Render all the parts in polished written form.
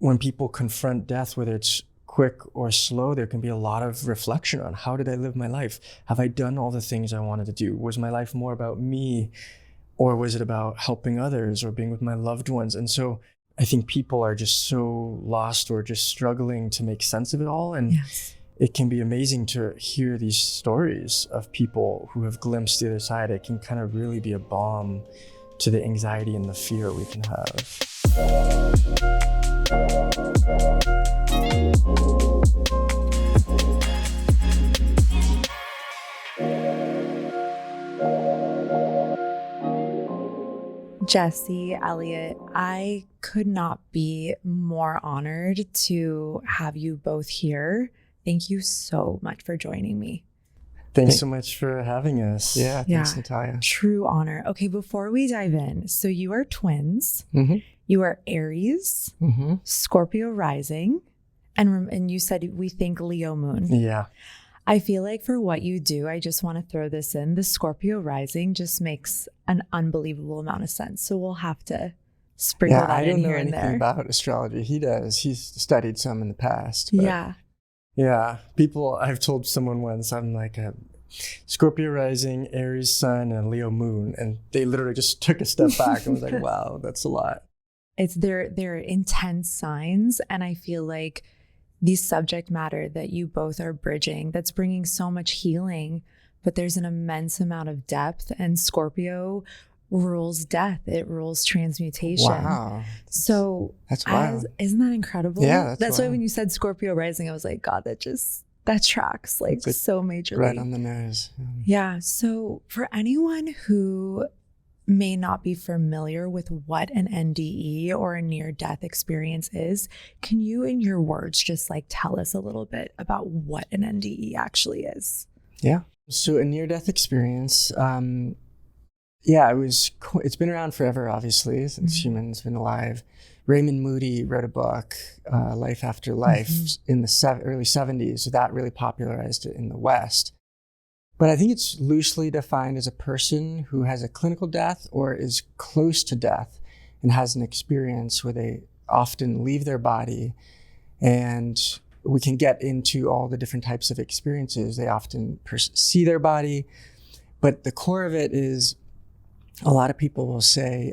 when people confront death, whether it's quick or slow, there can be a lot of reflection on how did I live my life? Have I done all the things I wanted to do? Was my life more about me, or was it about helping others or being with my loved ones? And so I think people are just so lost or just struggling to make sense of it all. And it can be amazing to hear these stories of people who have glimpsed the other side. It can kind of really be a balm to the anxiety and the fear we can have. Jesse, Eliot, I could not be more honored to have you both here. Thank you so much for joining me. Thanks so much for having us. Yeah, thanks, Natalia. True honor. Okay, before we dive in, so you are twins. You are Aries, Scorpio rising, and you said we think Leo moon. Yeah. I feel like for what you do, I just want to throw this in. The Scorpio rising just makes an unbelievable amount of sense. So we'll have to sprinkle that in here and there. I don't know anything about astrology. He does. He's studied some in the past. But Yeah. I've told someone once, I'm like a Scorpio rising, Aries sun, and Leo moon. And they literally just took a step back and was like, wow, that's a lot. It's they're intense signs. And I feel like the subject matter that you both are bridging, that's bringing so much healing, but there's an immense amount of depth, and Scorpio rules death. It rules transmutation. Wow. That's wild. Isn't that incredible? Yeah. That's why when you said Scorpio rising, I was like, God, that tracks like so majorly. Right on the nose. Yeah. So for anyone who may not be familiar with what an NDE or a near-death experience is, can you, in your words, just like tell us a little bit about what an NDE actually is? Yeah. So a near-death experience, it's been around forever, obviously, since humans been alive. Raymond Moody wrote a book, Life After Life, in the early 70s. So that really popularized it in the West. But I think it's loosely defined as a person who has a clinical death or is close to death and has an experience where they often leave their body. And we can get into all the different types of experiences. They often see their body, but the core of it is a lot of people will say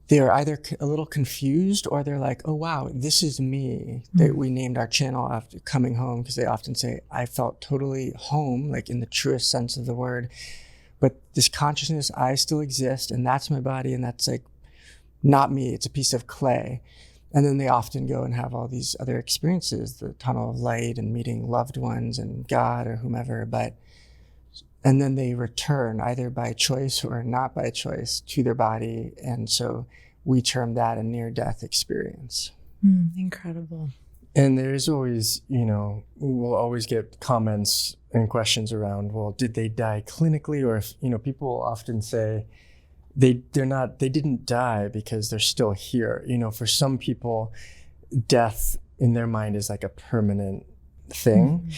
they're either a little confused or they're like, oh, wow, this is me. That we named our channel after Coming Home, because they often say, I felt totally home, like in the truest sense of the word. But this consciousness, I still exist, and that's my body, and that's like not me. It's a piece of clay. And then they often go and have all these other experiences, the tunnel of light and meeting loved ones and God or whomever. And then they return either by choice or not by choice to their body. And so we term that a near-death experience. Incredible. And there's always, we'll always get comments and questions around, well, did they die clinically? Or if, people often say they didn't die because they're still here. For some people, death in their mind is like a permanent thing.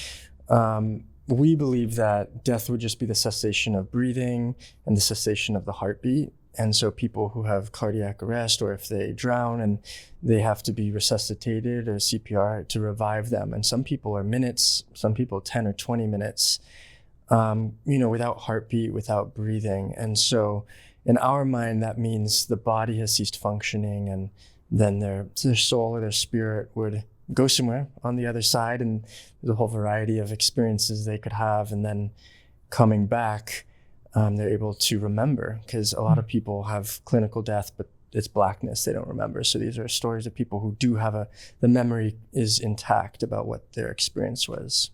We believe that death would just be the cessation of breathing and the cessation of the heartbeat. And so people who have cardiac arrest, or if they drown and they have to be resuscitated or CPR to revive them. And some people are minutes, some people 10 or 20 minutes, without heartbeat, without breathing. And so in our mind, that means the body has ceased functioning, and then their soul or their spirit would go somewhere on the other side, and there's a whole variety of experiences they could have. And then coming back, they're able to remember, because a lot of people have clinical death, but it's blackness, they don't remember. So these are stories of people who do have the memory is intact about what their experience was.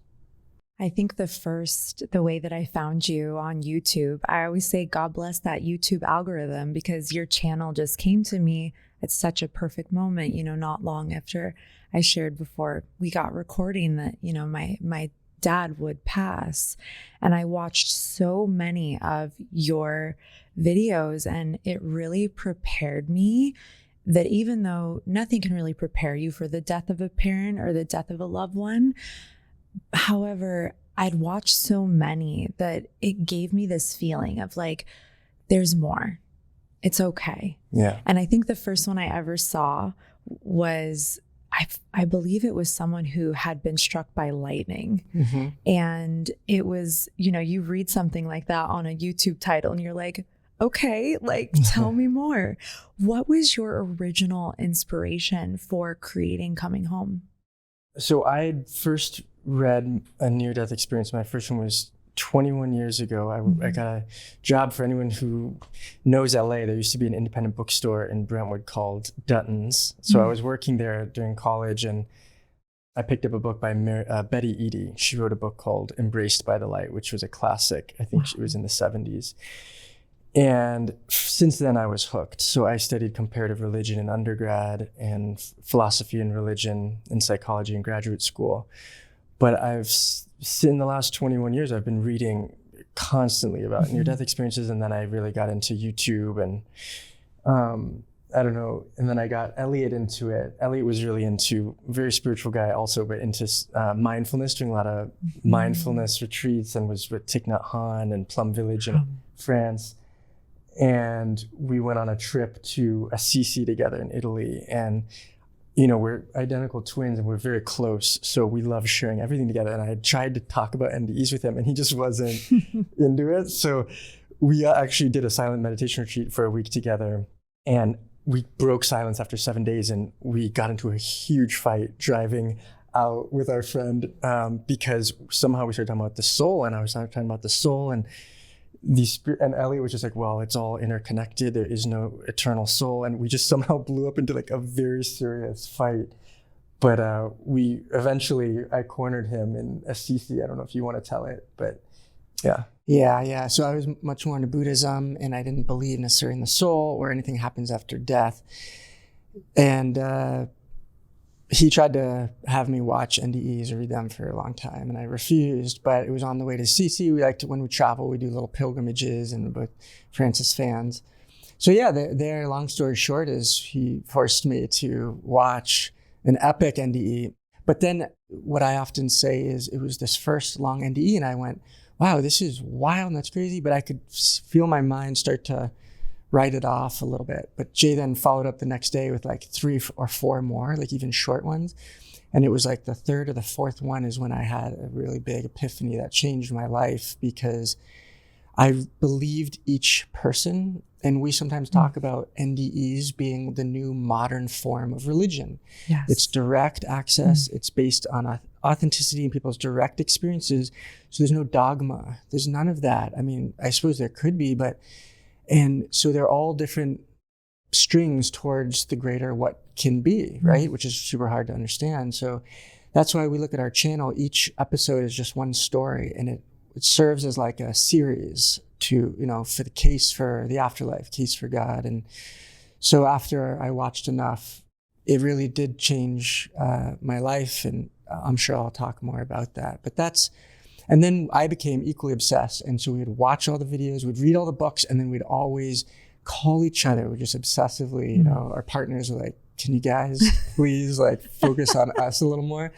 I think the way that I found you on YouTube, I always say, God bless that YouTube algorithm, because your channel just came to me at such a perfect moment, not long after I shared before we got recording that, my dad would pass. And I watched so many of your videos, and it really prepared me that even though nothing can really prepare you for the death of a parent or the death of a loved one, however, I'd watched so many that it gave me this feeling of like, there's more. It's okay. Yeah. And I think the first one I ever saw was, I believe it was someone who had been struck by lightning. Mm-hmm. And it was, you read something like that on a YouTube title and you're like, okay, like tell me more. What was your original inspiration for creating Coming Home? So I first read a near-death experience. My first one was 21 years ago. I got a job. For anyone who knows LA, there used to be an independent bookstore in Brentwood called Dutton's. So I was working there during college, and I picked up a book by Betty Eadie. She wrote a book called Embraced by the Light, which was a classic. I think it was in the 70s. And since then I was hooked. So I studied comparative religion in undergrad and philosophy and religion and psychology in graduate school. But in the last 21 years, I've been reading constantly about near-death experiences. And then I really got into YouTube and I don't know. And then I got Eliot into it. Eliot was really very spiritual guy also, but into mindfulness, doing a lot of mindfulness retreats, and was with Thich Nhat Hanh and Plum Village in France. And we went on a trip to Assisi together in Italy. And, we're identical twins and we're very close. So we love sharing everything together. And I had tried to talk about NDEs with him and he just wasn't into it. So we actually did a silent meditation retreat for a week together. And we broke silence after 7 days and we got into a huge fight driving out with our friend because somehow we started talking about the soul, and I was talking about the soul, and the spirit, and Eliot was just like, well, it's all interconnected. There is no eternal soul. And we just somehow blew up into like a very serious fight. But I cornered him in Assisi. I don't know if you want to tell it, but yeah. Yeah. So I was much more into Buddhism, and I didn't believe necessarily in the soul or anything happens after death. And he tried to have me watch NDEs or read them for a long time, and I refused, but it was on the way to Assisi. We like to, when we travel, we do little pilgrimages, and we're both Francis fans. So yeah, there, long story short, is he forced me to watch an epic NDE. But then what I often say is it was this first long NDE, and I went, wow, this is wild and that's crazy, but I could feel my mind start to write it off a little bit. But Jay then followed up the next day with like 3 or 4 more, like even short ones. And it was like the 3rd or the 4th one is when I had a really big epiphany that changed my life, because I believed each person. And we sometimes talk about NDEs being the new modern form of religion. Yes. It's direct access. It's based on authenticity and people's direct experiences. So there's no dogma. There's none of that. I mean, I suppose there could be, and so they're all different strings towards the greater what can be, right? Which is super hard to understand. So that's why we look at our channel. Each episode is just one story, and it serves as like a series to, for the case for the afterlife, case for God. And so after I watched enough, it really did change my life. And I'm sure I'll talk more about that. And then I became equally obsessed. And so we would watch all the videos, we'd read all the books, and then we'd always call each other. We're just obsessively, our partners were like, can you guys please like focus on us a little more?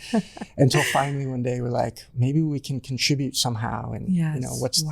Until finally one day we're like, maybe we can contribute somehow. And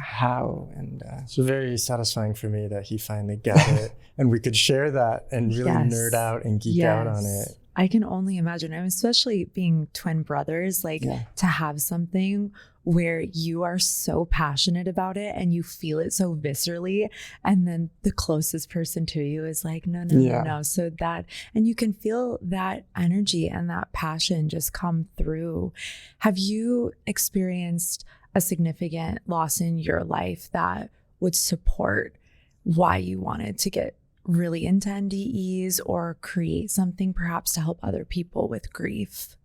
how? And so very satisfying for me that he finally got it and we could share that and really nerd out and geek out on it. I can only imagine, especially being twin brothers, to have something where you are so passionate about it and you feel it so viscerally, and then the closest person to you is like, no. So that, and you can feel that energy and that passion just come through. Have you experienced a significant loss in your life that would support why you wanted to get really into NDEs or create something perhaps to help other people with grief?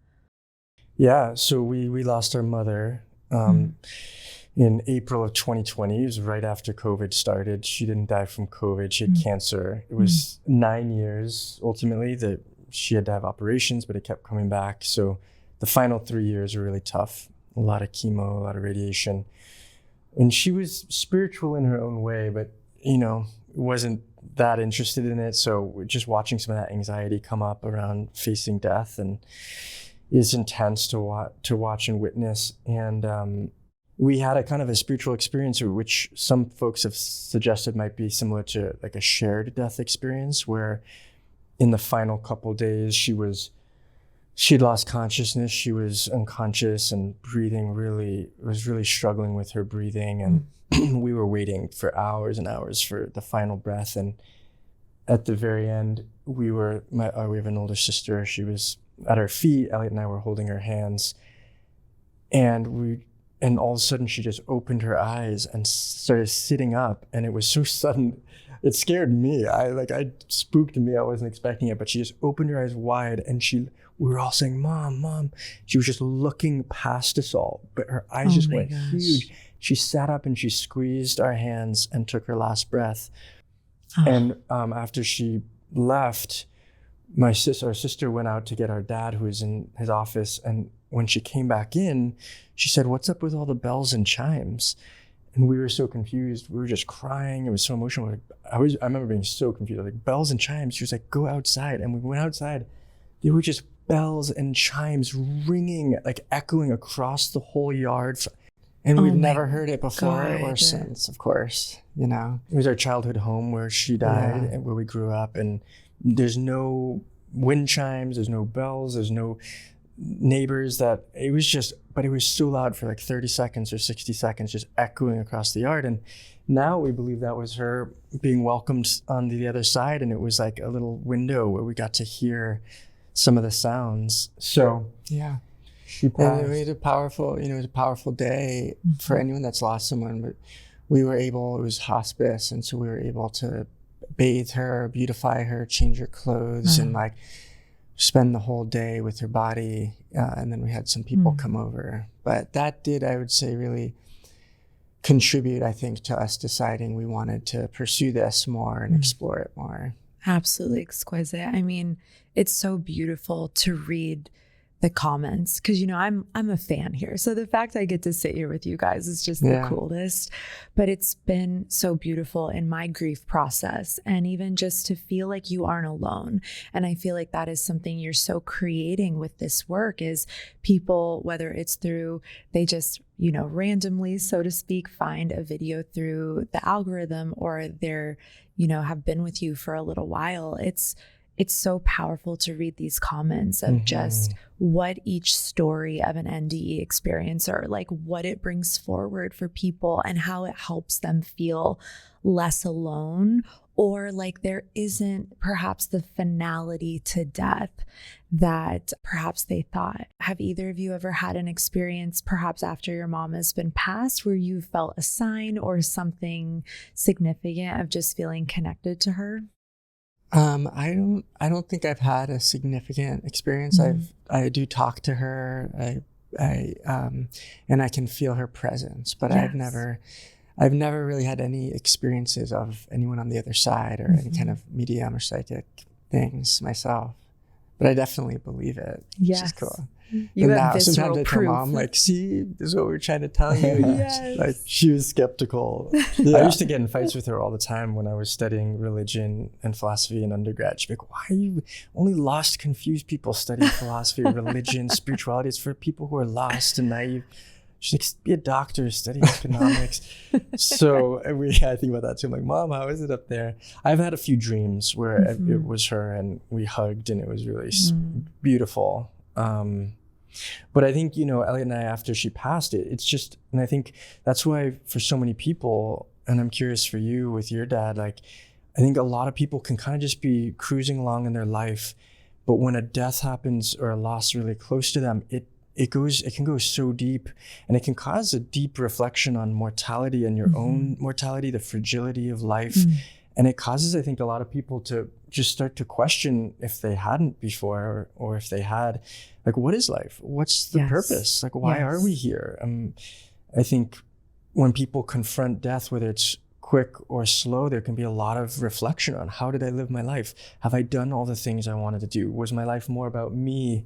Yeah, so we lost our mother in April of 2020. It was right after COVID started. She didn't die from COVID. She had cancer. It was 9 years ultimately that she had to have operations, but it kept coming back. So the final 3 years were really tough. A lot of chemo, a lot of radiation. And she was spiritual in her own way, but wasn't that interested in it. So just watching some of that anxiety come up around facing death and is intense to watch and witness. And we had a kind of a spiritual experience, which some folks have suggested might be similar to like a shared death experience, where in the final couple days, she'd lost consciousness. She was unconscious and was really struggling with her breathing. And we were waiting for hours and hours for the final breath. And at the very end, we have an older sister. She was at our feet. Eliot and I were holding her hands. And all of a sudden she just opened her eyes and started sitting up. And it was so sudden. It scared me. I spooked me. I wasn't expecting it, but she just opened her eyes wide and we were all saying, "Mom, Mom." She was just looking past us all, but her eyes just went huge. She sat up and she squeezed our hands and took her last breath. And after she left, our sister went out to get our dad, who was in his office. And when she came back in, she said, "What's up with all the bells and chimes?" And we were so confused. We were just crying. It was so emotional. I remember being so confused. Like, bells and chimes. She was like, "Go outside." And we went outside. There were just bells and chimes ringing, like echoing across the whole yard. And we've never heard it before or since, of course, you know. It was our childhood home where she died and where we grew up. And there's no wind chimes, there's no bells, there's no neighbors it was so loud for like 30 seconds or 60 seconds, just echoing across the yard. And now we believe that was her being welcomed on the other side. And it was like a little window where we got to hear some of the sounds. So yeah, she passed. And it was a powerful day for anyone that's lost someone. But it was hospice, and so we were able to bathe her, beautify her, change her clothes, and like spend the whole day with her body. And then we had some people come over. But that did, I would say, really contribute, I think, to us deciding we wanted to pursue this more and explore it more. Absolutely exquisite. I mean, it's so beautiful to read the comments because, you know, I'm a fan here. So the fact I get to sit here with you guys is just the coolest. But it's been so beautiful in my grief process, and even just to feel like you aren't alone. And I feel like that is something you're so creating with this work, is people, whether it's through, they just, you know, randomly, so to speak, find a video through the algorithm, or they're, you know, have been with you for a little while. It's so powerful to read these comments of just what each story of an NDE experiencer, like what it brings forward for people and how it helps them feel less alone, or like there isn't perhaps the finality to death that perhaps they thought. Have either of you ever had an experience, perhaps after your mom has been passed, where you felt a sign or something significant of just feeling connected to her? I don't think I've had a significant experience. I do talk to her. And I can feel her presence, but I've never really had any experiences of anyone on the other side or any kind of medium or psychic things myself. But I definitely believe it. Yes. Which is cool. You and have now, visceral sometimes I tell proof. Mom, like, "See, this is what we're trying to tell you." Yes. Like, she was skeptical. I used to get in fights with her all the time when I was studying religion and philosophy in undergrad. She'd be like, "Why are you only lost, confused people studying philosophy, religion, spirituality? It's for people who are lost and naive." She's like, "Be a doctor, study economics." So I think about that too. I'm like, "Mom, how is it up there?" I've had a few dreams where it was her and we hugged, and it was really beautiful. But I think, you know, Eliot and I, after she passed, it's just, and I think that's why for so many people, and I'm curious for you with your dad, like, I think a lot of people can kind of just be cruising along in their life, but when a death happens or a loss really close to them, it can go so deep, and it can cause a deep reflection on mortality and your own mortality, the fragility of life. And it causes, I think, a lot of people to just start to question, if they hadn't before, or if they had, like, what is life? What's the purpose? Like, why are we here? I think when people confront death, whether it's quick or slow, there can be a lot of reflection on, how did I live my life? Have I done all the things I wanted to do? Was my life more about me,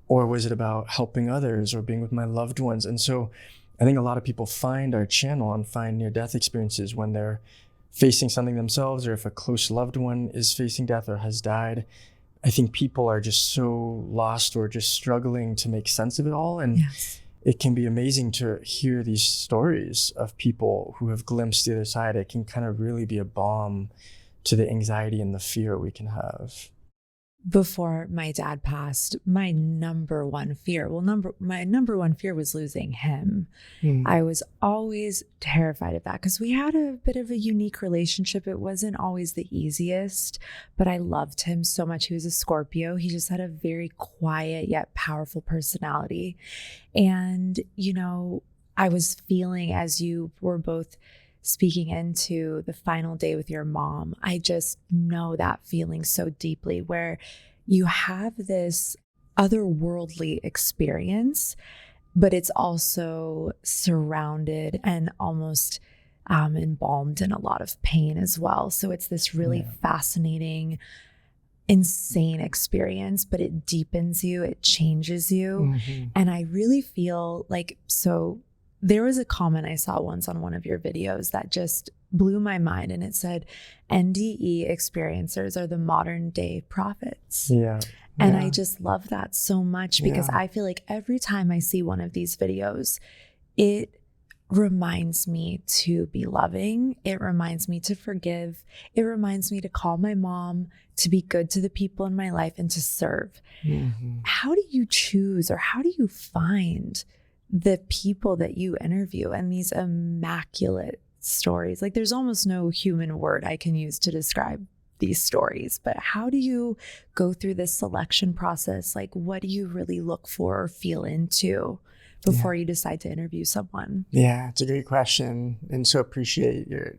or was it about helping others or being with my loved ones? And so I think a lot of people find our channel and find near-death experiences when they're facing something themselves, or if a close loved one is facing death or has died. I think people are just so lost or just struggling to make sense of it all. And it can be amazing to hear these stories of people who have glimpsed the other side. It can kind of really be a balm to the anxiety and the fear we can have. before my dad passed, my number one fear was losing him. I was always terrified of that because we had a bit of a unique relationship. It wasn't always the easiest, but I loved him so much. He was a Scorpio. He just had a very quiet yet powerful personality. And, you know, I was feeling, as you were both speaking into the final day with your mom, I just know that feeling so deeply, where you have this otherworldly experience, but it's also surrounded and almost embalmed in a lot of pain as well. So it's this really fascinating, insane experience, but it deepens you, it changes you. And I really feel like, so there was a comment I saw once on one of your videos that just blew my mind, and it said, NDE experiencers are the modern day prophets. And I just love that so much, because I feel like every time I see one of these videos, it reminds me to be loving. It reminds me to forgive. It reminds me to call my mom, to be good to the people in my life, and to serve. How do you choose, or how do you find the people that you interview and these immaculate stories? Like, there's almost no human word I can use to describe these stories, but how do you go through this selection process? Like, what do you really look for or feel into before you decide to interview someone? Yeah, it's a great question, and so appreciate your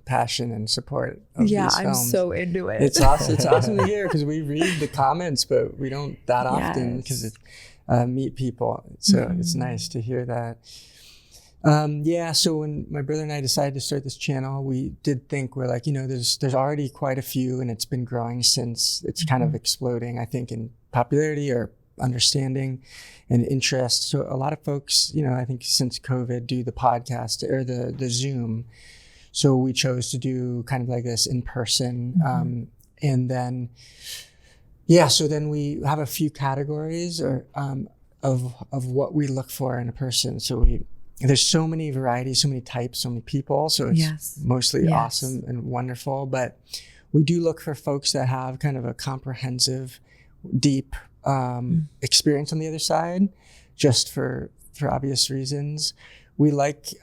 passion and support of these films. I'm so into it. It's awesome. It's awesome to hear, because we read the comments, but we don't that often, because it meet people. So it's nice to hear that. So when my brother and I decided to start this channel, we did think, we're like, you know, there's already quite a few, and it's been growing since. It's kind of exploding, I think, in popularity or understanding and interest. So a lot of folks, you know, I think since COVID, do the podcast or the Zoom. So we chose to do kind of like this in person. And then so then we have a few categories or of what we look for in a person. So there's so many varieties, so many types, so many people. So it's mostly awesome and wonderful. But we do look for folks that have kind of a comprehensive, deep experience on the other side, just for obvious reasons. We like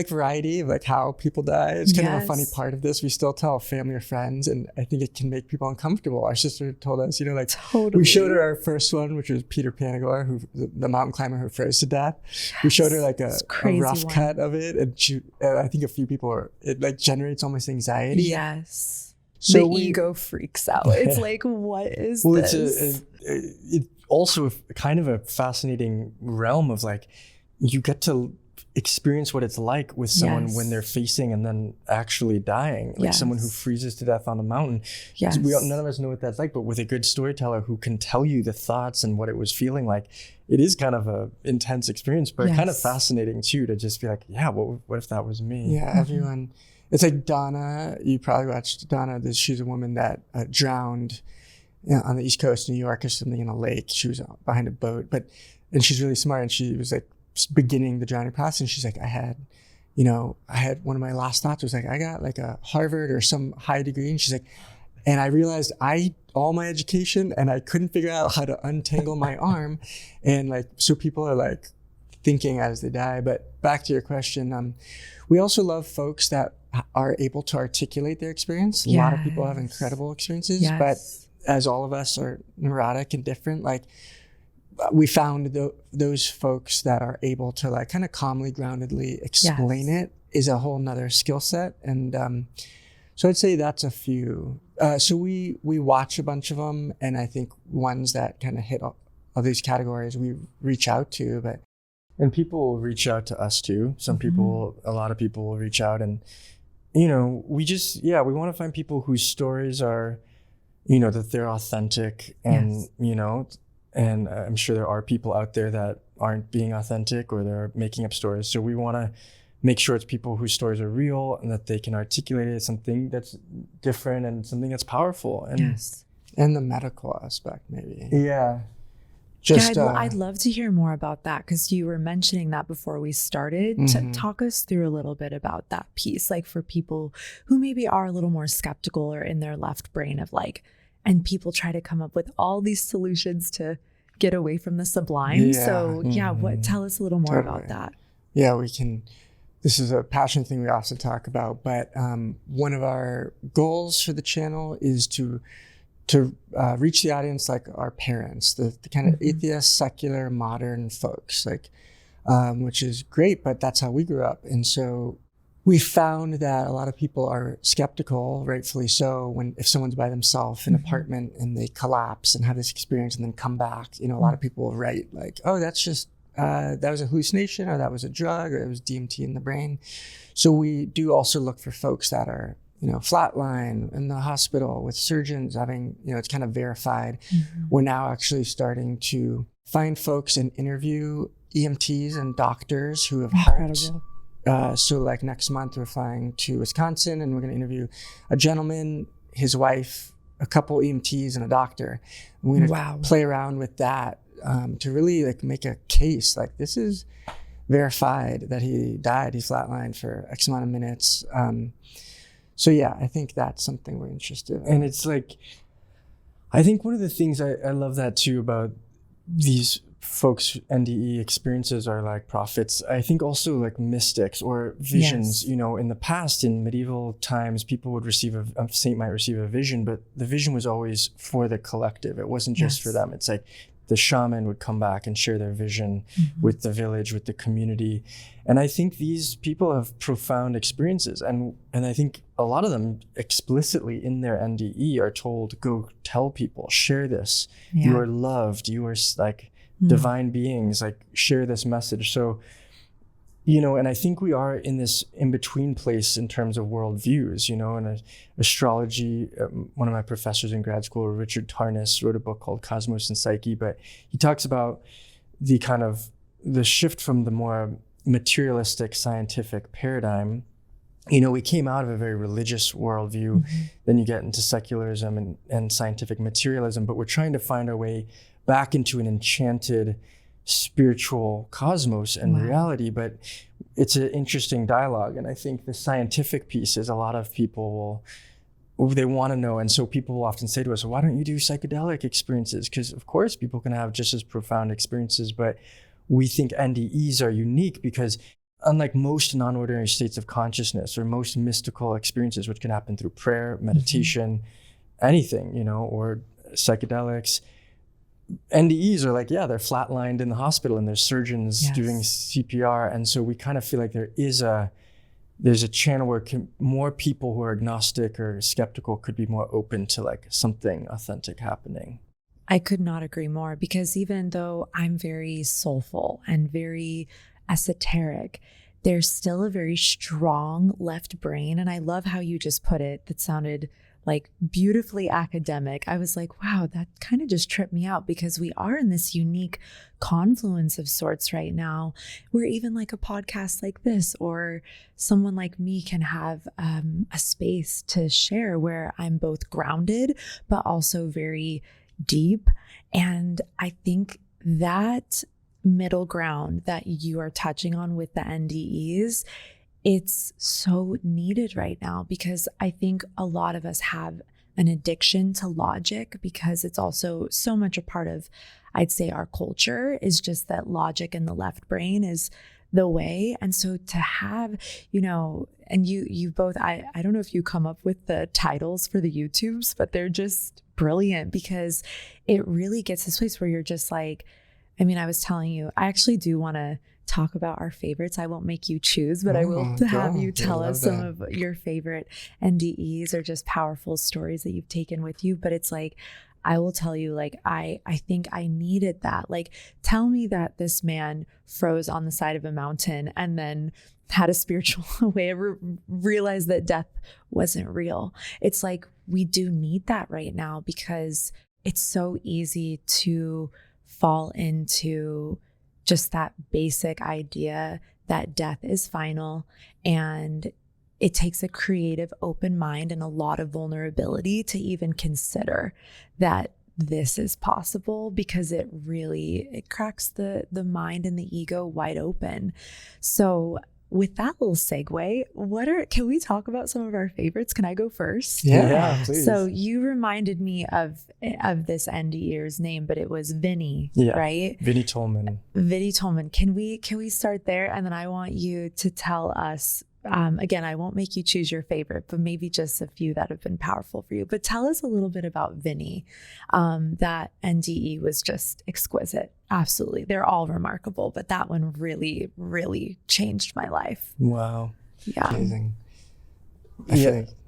variety of like how people die. It's kind of a funny part of this. We still tell family or friends, and I think it can make people uncomfortable. Our sister told us, you know, like we showed her our first one, which was Peter Panagore, who the mountain climber who froze to death. We showed her like a rough cut of it, and I think a few people it like generates almost anxiety. So the ego freaks out. It's like, what is this? It's also kind of a fascinating realm of like, you get to experience what it's like with someone when they're facing and then actually dying, like someone who freezes to death on a mountain. None of us know what that's like, but with a good storyteller who can tell you the thoughts and what it was feeling like, it is kind of a intense experience, but kind of fascinating too, to just be like, what if that was me? Everyone, it's like Donna, you probably watched Donna. She's a woman that drowned on the East Coast of New York or something in a lake. She was behind a boat, and she's really smart, and she was like beginning the drowning process, and she's like, I had one of my last thoughts was like, I got like a Harvard or some high degree, and she's like, and I realized all my education, and I couldn't figure out how to untangle my arm, and like, so people are like thinking as they die. But back to your question, we also love folks that are able to articulate their experience. A lot of people have incredible experiences, but as all of us are neurotic and different, like we found those folks that are able to like kind of calmly, groundedly explain it is a whole nother skill set. And so I'd say that's a few. So we watch a bunch of them, and I think ones that kind of hit all these categories we reach out to. And people will reach out to us too. A lot of people will reach out, and you know, we want to find people whose stories are, you know, that they're authentic, and you know, and I'm sure there are people out there that aren't being authentic or they're making up stories. So we want to make sure it's people whose stories are real and that they can articulate it as something that's different and something that's powerful. And and the medical aspect, maybe. I'd love to hear more about that, because you were mentioning that before we started. Talk us through a little bit about that piece, like for people who maybe are a little more skeptical or in their left brain of like, and people try to come up with all these solutions to get away from the sublime. So tell us a little more about that. Yeah, we can. This is a passion thing we also talk about, but one of our goals for the channel is to reach the audience like our parents, the kind of atheist, secular, modern folks, like, which is great, but that's how we grew up. And so we found that a lot of people are skeptical, rightfully so, if someone's by themselves in an apartment and they collapse and have this experience and then come back. A lot of people will write like, oh, that's just, that was a hallucination, or that was a drug, or it was DMT in the brain. So we do also look for folks that are, flatline in the hospital with surgeons having, it's kind of verified. We're now actually starting to find folks and interview EMTs and doctors who have helped. So like next month we're flying to Wisconsin and we're going to interview a gentleman, his wife, a couple EMTs and a doctor. And we're going to play around with that to really like make a case like this is verified that he died, he flatlined for X amount of minutes. So yeah, I think that's something we're interested in. And it's like, I think one of the things I love that too about these folks' NDE experiences are like prophets. I think also like mystics or visions. In the past, in medieval times, people would receive a saint might receive a vision, but the vision was always for the collective. It wasn't just for them. It's like the shaman would come back and share their vision with the village, with the community. And I think these people have profound experiences. And I think a lot of them explicitly in their NDE are told, go tell people, share this. You are loved. You are like divine beings, like share this message. So, and I think we are in this in-between place in terms of worldviews, and astrology. One of my professors in grad school, Richard Tarnas, wrote a book called Cosmos and Psyche, but he talks about the kind of the shift from the more materialistic scientific paradigm. We came out of a very religious worldview, then you get into secularism and scientific materialism, but we're trying to find our way back into an enchanted spiritual cosmos and reality. But it's an interesting dialogue. And I think the scientific piece is a lot of people they want to know. And so people will often say to us, why don't you do psychedelic experiences? Because of course people can have just as profound experiences, but we think NDEs are unique because unlike most non-ordinary states of consciousness or most mystical experiences, which can happen through prayer, meditation, anything, or psychedelics, NDEs are like, they're flatlined in the hospital and there's surgeons doing CPR. And so we kind of feel like there's a channel where more people who are agnostic or skeptical could be more open to like something authentic happening. I could not agree more, because even though I'm very soulful and very esoteric, there's still a very strong left brain. And I love how you just put it. That sounded like beautifully academic. I was like, wow, that kind of just tripped me out, because we are in this unique confluence of sorts right now, where even like a podcast like this or someone like me can have a space to share where I'm both grounded, but also very deep. And I think that middle ground that you are touching on with the NDEs, it's so needed right now, because I think a lot of us have an addiction to logic, because it's also so much a part of, I'd say, our culture is just that logic in the left brain is the way. And so to have, and you both, I don't know if you come up with the titles for the YouTubes, but they're just brilliant, because it really gets this place where you're just like, I was telling you, I actually do want to talk about our favorites. I won't make you choose, but I will have you tell us some of your favorite NDEs or just powerful stories that you've taken with you. But it's like, I will tell you, like, I think I needed that. Like, tell me that this man froze on the side of a mountain and then had a spiritual way of realized that death wasn't real. It's like, we do need that right now, because it's so easy to fall into just that basic idea that death is final, and it takes a creative, open mind and a lot of vulnerability to even consider that this is possible, because it cracks the mind and the ego wide open. So with that little segue, can we talk about some of our favorites? Can I go first? Yeah, please. So you reminded me of this NDE's name, but it was Vinny, right? Vinny Tolman. Vinny Tolman. Can we start there? And then I want you to tell us, again, I won't make you choose your favorite, but maybe just a few that have been powerful for you. But tell us a little bit about Vinny. That NDE was just exquisite. Absolutely. They're all remarkable, but that one really, really changed my life. Wow. Yeah. Amazing.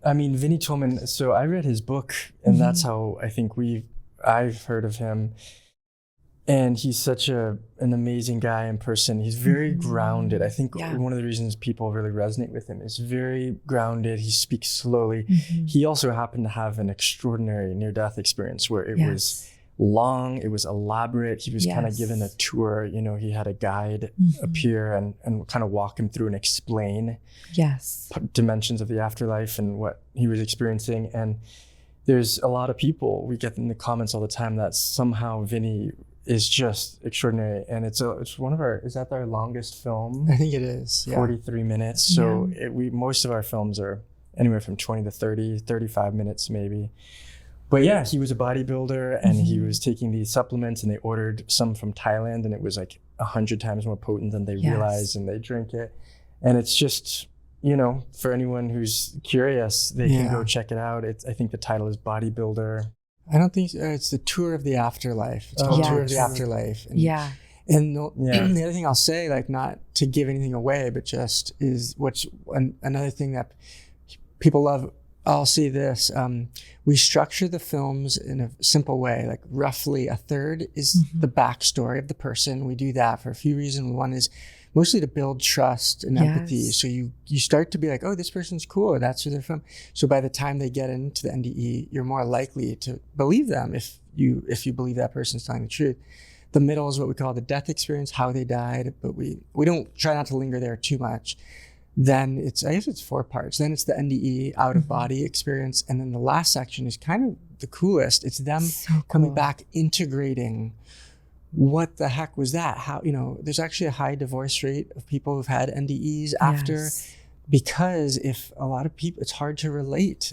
I mean, Vinny Tolman, so I read his book, and that's how I think I've heard of him. And he's such an amazing guy in person. He's very grounded. I think one of the reasons people really resonate with him is very grounded. He speaks slowly. He also happened to have an extraordinary near-death experience where it was long, it was elaborate. He was kind of given a tour. He had a guide appear and kind of walk him through and explain dimensions of the afterlife and what he was experiencing. And there's a lot of people, we get in the comments all the time, that somehow Vinny is just extraordinary. And it's one of is that our longest film? I think it is. 43 minutes. So most of our films are anywhere from 20 to 30, 35 minutes maybe. But yeah, he was a bodybuilder and he was taking these supplements, and they ordered some from Thailand, and it was like 100 times more potent than they realized, and they drink it. And it's just, for anyone who's curious, they can go check it out. I think the title is Bodybuilder. I don't think it's the Tour of the Afterlife. It's called Tour of the Afterlife. And, and the other thing I'll say, like, not to give anything away, but just is another thing that people love. I'll see this. We structure the films in a simple way, like roughly a third is the backstory of the person. We do that for a few reasons. One is mostly to build trust and empathy. So you start to be like, oh, this person's cool. That's who they're from. So by the time they get into the NDE, you're more likely to believe them if you believe that person's telling the truth. The middle is what we call the death experience, how they died, but we don't try not to linger there too much. Then I guess it's 4 parts. Then it's the NDE, out of body experience. And then the last section is kind of the coolest. It's them coming back, integrating what the heck was that? How, there's actually a high divorce rate of people who've had NDEs after, because if a lot of people, it's hard to relate.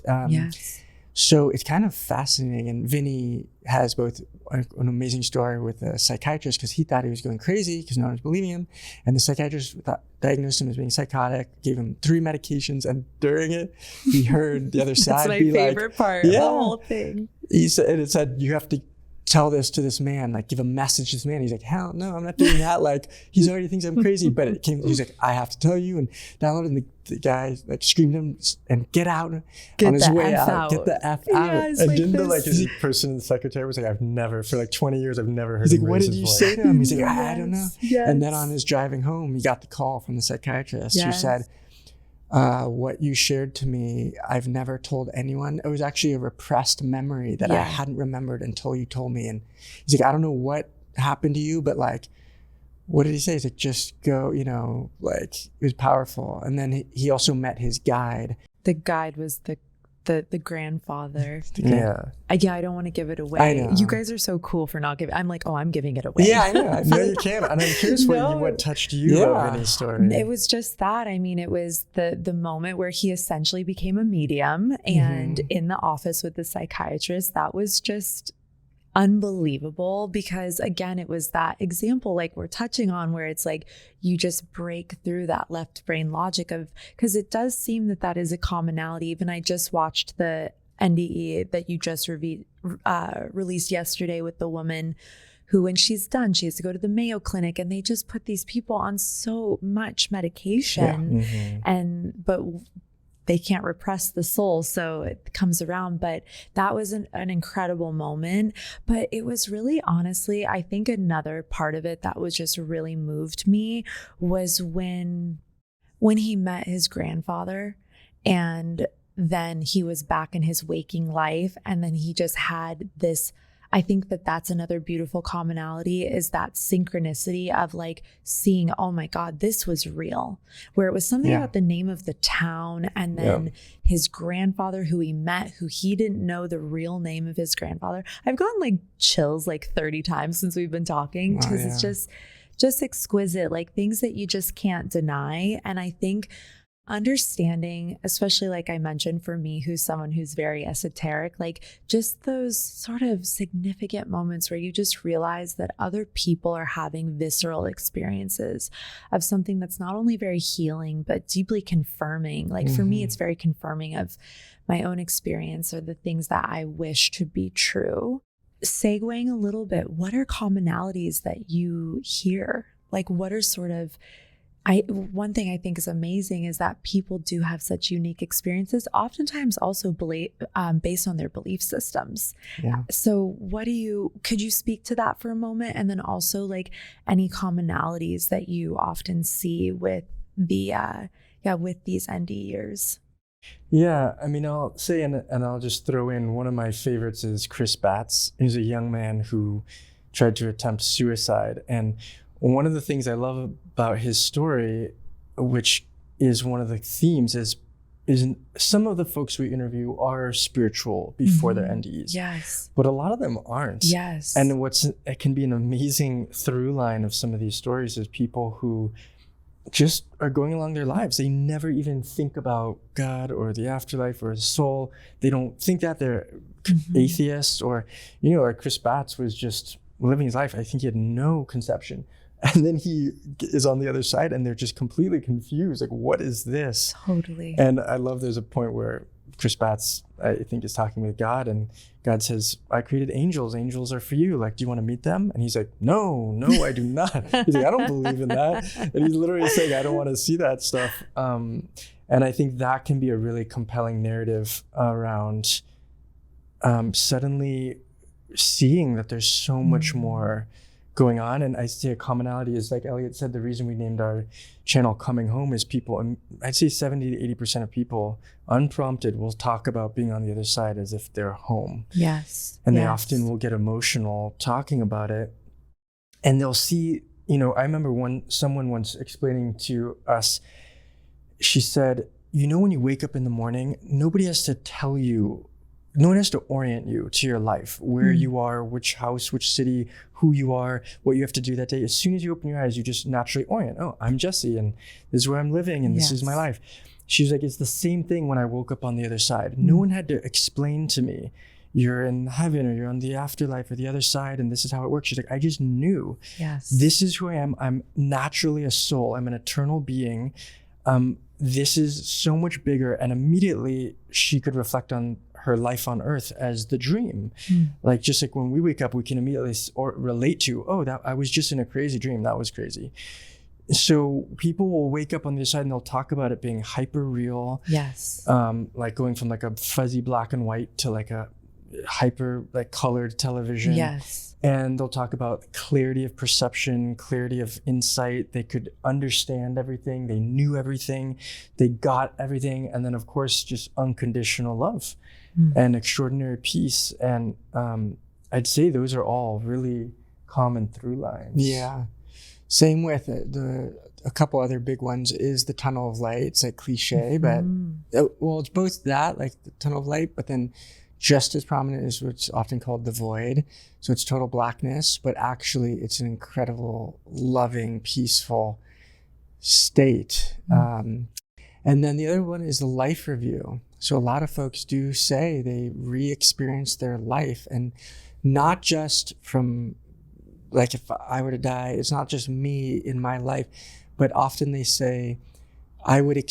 So it's kind of fascinating. And Vinny has both an amazing story with a psychiatrist, because he thought he was going crazy because no one was believing him. And the psychiatrist diagnosed him as being psychotic, gave him 3 medications. And during it, he heard the other side be like, that's my favorite part of the whole thing. It said, you have to tell this to this man, like give a message to this man. He's like, hell no, I'm not doing that. Like, he already thinks I'm crazy. But he's like, I have to tell you, and download it. And the guy like screamed him and get out on his way out. Get the F out. And didn't the person, the secretary was like, I've never, for like 20 years, I've never heard him. He's like, what did you say to him? He's like, I don't know. And then on his driving home, he got the call from the psychiatrist who said, what you shared to me, I've never told anyone. It was actually a repressed memory that I hadn't remembered until you told me. And he's like, I don't know what happened to you, but like, what did he say? He's like, just go, like, it was powerful. And then he also met his guide. The guide was the grandfather. I don't want to give it away. I know. You guys are so cool for not giving. I'm like, oh, I'm giving it away. Yeah, I know. No, you can't. And I'm curious what touched you about Vinny's story. It was just that. I mean, it was the moment where he essentially became a medium, and in the office with the psychiatrist, that was just unbelievable, because again, it was that example like we're touching on, where it's like you just break through that left brain logic of, because it does seem that is a commonality. Even I just watched the NDE that you just released yesterday with the woman who, when she's done, she has to go to the Mayo Clinic, and they just put these people on so much medication, but they can't repress the soul, so it comes around. But that was an incredible moment. But it was really, honestly, I think another part of it that was just really moved me was when he met his grandfather, and then he was back in his waking life, and then he just had this, I think that's another beautiful commonality, is that synchronicity of like seeing, oh my God, this was real, where it was something about the name of the town, and then his grandfather who he met, who he didn't know the real name of his grandfather. I've gotten like chills like 30 times since we've been talking, because it's just exquisite, like things that you just can't deny. And I think understanding, especially like I mentioned for me, who's someone who's very esoteric, like just those sort of significant moments where you just realize that other people are having visceral experiences of something that's not only very healing, but deeply confirming. Like for me, it's very confirming of my own experience or the things that I wish to be true. Segueing a little bit, what are commonalities that you hear? Like what are sort of one thing I think is amazing is that people do have such unique experiences, oftentimes also based on their belief systems. Yeah. So could you speak to that for a moment? And then also like any commonalities that you often see with with these NDEs? Yeah, I mean, I'll say, and I'll just throw in one of my favorites is Chris Batts. He's a young man who tried to attempt suicide. And one of the things I love about his story, which is one of the themes, is some of the folks we interview are spiritual before their NDEs. Yes. But a lot of them aren't. Yes. And it can be an amazing through line of some of these stories is people who just are going along their lives. They never even think about God or the afterlife or the soul. They don't think that they're atheists or, like Chris Batts was just living his life. I think he had no conception. And then he is on the other side and they're just completely confused. Like, what is this? Totally. And I love there's a point where Chris Batts, I think, is talking with God and God says, I created angels. Angels are for you. Like, do you want to meet them? And he's like, no, I do not. He's like, I don't believe in that. And he's literally saying, I don't want to see that stuff. And I think that can be a really compelling narrative around suddenly seeing that there's so much more going on. And I say a commonality is, like Eliot said, the reason we named our channel Coming Home is people, and I'd say 70 to 80% of people unprompted will talk about being on the other side as if they're home. Yes. And they often will get emotional talking about it. And they'll see, I remember someone once explaining to us, she said, when you wake up in the morning, nobody has to tell you, no one has to orient you to your life, where you are, which house, which city, who you are, what you have to do that day. As soon as you open your eyes, you just naturally orient. Oh, I'm Jesse and this is where I'm living and this is my life. She was like, it's the same thing when I woke up on the other side. No one had to explain to me, you're in heaven or you're on the afterlife or the other side and this is how it works. She's like, I just knew this is who I am. I'm naturally a soul. I'm an eternal being. This is so much bigger. And immediately she could reflect on her life on earth as the dream. Like, just like when we wake up, we can immediately relate to, that I was just in a crazy dream. That was crazy. So people will wake up on the other side and they'll talk about it being hyper real. Yes. Like going from like a fuzzy black and white to like a hyper like colored television. Yes. And they'll talk about clarity of perception, clarity of insight. They could understand everything. They knew everything. They got everything. And then of course, just unconditional love and extraordinary peace. And I'd say those are all really common through lines. Yeah. Same with a couple other big ones is the tunnel of light. It's like cliche, but it's both that, like the tunnel of light, but then just as prominent is what's often called the void. So it's total blackness, but actually it's an incredible, loving, peaceful state. And then the other one is the life review. So a lot of folks do say they re-experience their life, and not just from, like, if I were to die, it's not just me in my life, but often they say, I would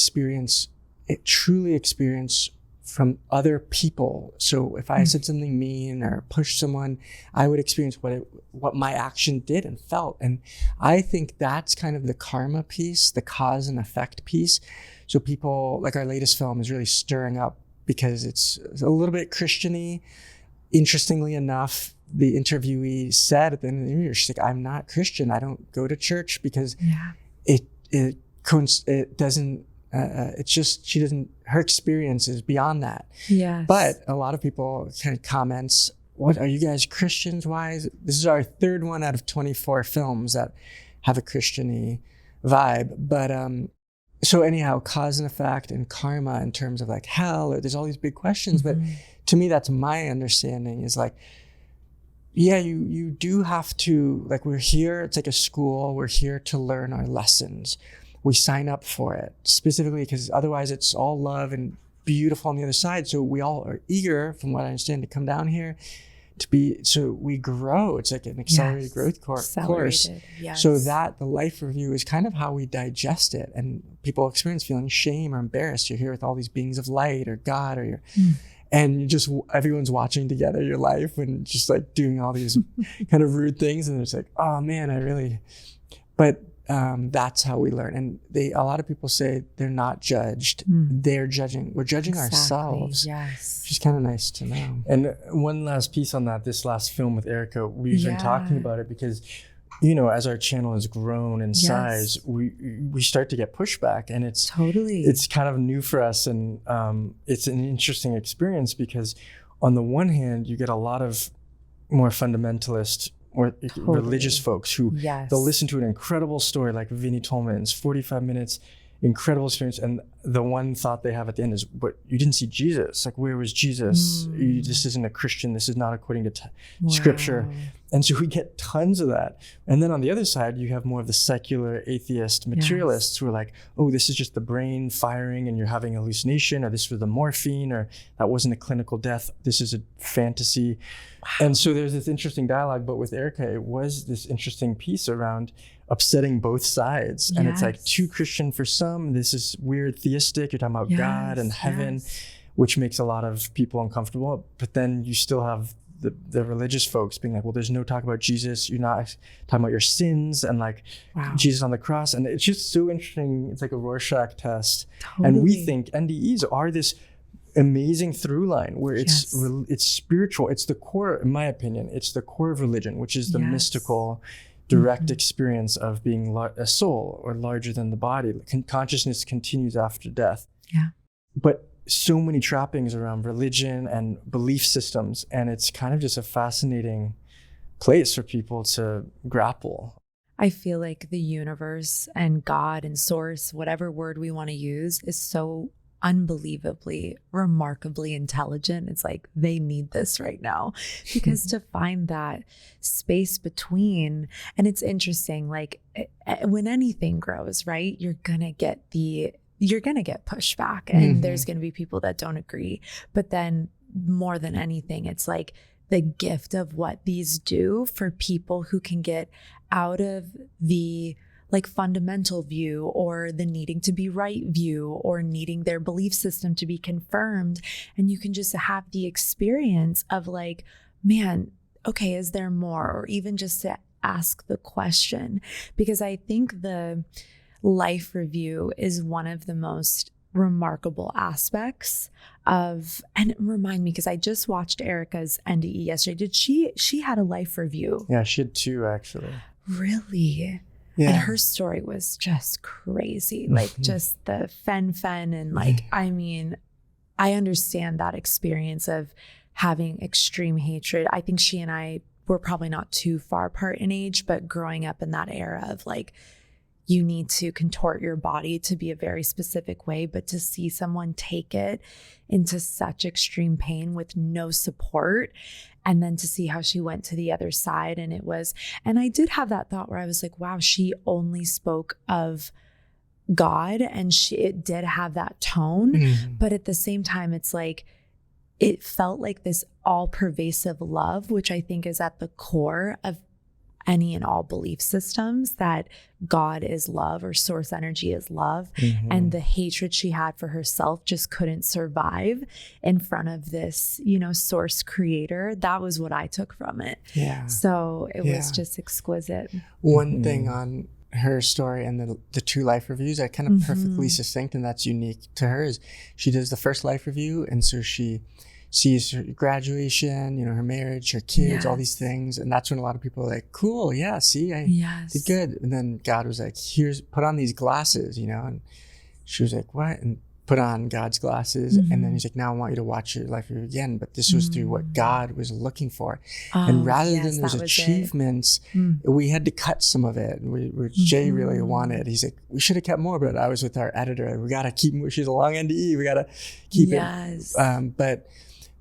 truly experience from other people. So if I said something mean or pushed someone, I would experience what my action did and felt. And I think that's kind of the karma piece, the cause and effect piece. So people, like our latest film is really stirring up because it's a little bit Christian-y. Interestingly enough, the interviewee said at the end of the interview, she's like, I'm not Christian. I don't go to church because it doesn't, it's just, her experience is beyond that. Yes. But a lot of people kind of comments, what are you guys Christians? Why this is our third one out of 24 films that have a Christian-y vibe. But, so anyhow, cause and effect and karma in terms of like hell, or there's all these big questions. But to me, that's my understanding is like, Yeah, you do have to, like, we're here, it's like a school, we're here to learn our lessons. We sign up for it specifically because otherwise it's all love and beautiful on the other side. So we all are eager, from what I understand, to come down here to be, so we grow. It's like an accelerated growth course. Yes. So that the life review is kind of how we digest it. And people experience feeling shame or embarrassed. You're here with all these beings of light or God, or you're, and you just, everyone's watching together your life and just like doing all these kind of rude things. And it's like, oh man, but that's how we learn. And a lot of people say they're not judged. They're judging. We're judging ourselves. Yes. Which is kind of nice to know. And one last piece on that, this last film with Erica, we've been talking about it because, you know, as our channel has grown in size, we start to get pushback, and it's kind of new for us. And it's an interesting experience because on the one hand, you get a lot of more fundamentalist or religious folks who they'll listen to an incredible story like Vinnie Tolman's 45 minutes, incredible experience, and the one thought they have at the end is, but you didn't see Jesus. Like, where was Jesus? This isn't a Christian. This is not according to scripture. And so we get tons of that. And then on the other side, you have more of the secular atheist materialists who are like, oh, this is just the brain firing and you're having a hallucination, or this was the morphine, or that wasn't a clinical death. This is a fantasy. And so there's this interesting dialogue, but with Erica, it was this interesting piece around upsetting both sides. And it's like too Christian for some. This is weird theistic. You're talking about God and heaven, which makes a lot of people uncomfortable. But then you still have the religious folks being like, well, there's no talk about Jesus. You're not talking about your sins and like Jesus on the cross. And it's just so interesting. It's like a Rorschach test. And we think NDEs are this amazing through line where it's spiritual. It's the core, in my opinion, it's the core of religion, which is the mystical, direct experience of being a soul or larger than the body. Consciousness continues after death. But so many trappings around religion and belief systems, and it's kind of just a fascinating place for people to grapple. I feel like the universe and God and source, whatever word we want to use, is so unbelievably, remarkably intelligent. It's like they need this right now, because to find that space between, and it's interesting, like when anything grows, right, you're gonna get pushback, and there's gonna be people that don't agree. But then more than anything, it's like the gift of what these do for people who can get out of the like fundamental view or the needing to be right view or needing their belief system to be confirmed. And you can just have the experience of like, man, okay, is there more? Or even just to ask the question, because I think the life review is one of the most remarkable aspects of, and remind me, because I just watched Erica's NDE yesterday. She had a life review? Yeah, she had two actually. Really? Yeah. And her story was just crazy, like just the fen and like, I mean, I understand that experience of having extreme hatred. I think she and I were probably not too far apart in age, but growing up in that era of like, you need to contort your body to be a very specific way, but to see someone take it into such extreme pain with no support, and then to see how she went to the other side. And I did have that thought where I was like, wow, she only spoke of God, and it did have that tone. But at the same time, it's like, it felt like this all pervasive love, which I think is at the core of any and all belief systems, that God is love or source energy is love. And the hatred she had for herself just couldn't survive in front of this, source creator. That was what I took from it. So it was just exquisite. One thing on her story and the two life reviews are kind of perfectly succinct, and that's unique to her, is she does the first life review, and so she sees her graduation, her marriage, her kids, all these things. And that's when a lot of people are like, cool, yeah, see, I did good. And then God was like, put on these glasses, and she was like, what? And put on God's glasses. And then he's like, now I want you to watch your life review again. But this was through what God was looking for. And rather than those achievements, we had to cut some of it. Which Jay really wanted. He's like, we should have kept more, but I was with our editor. We got to keep, she's a long NDE. We got to keep it. But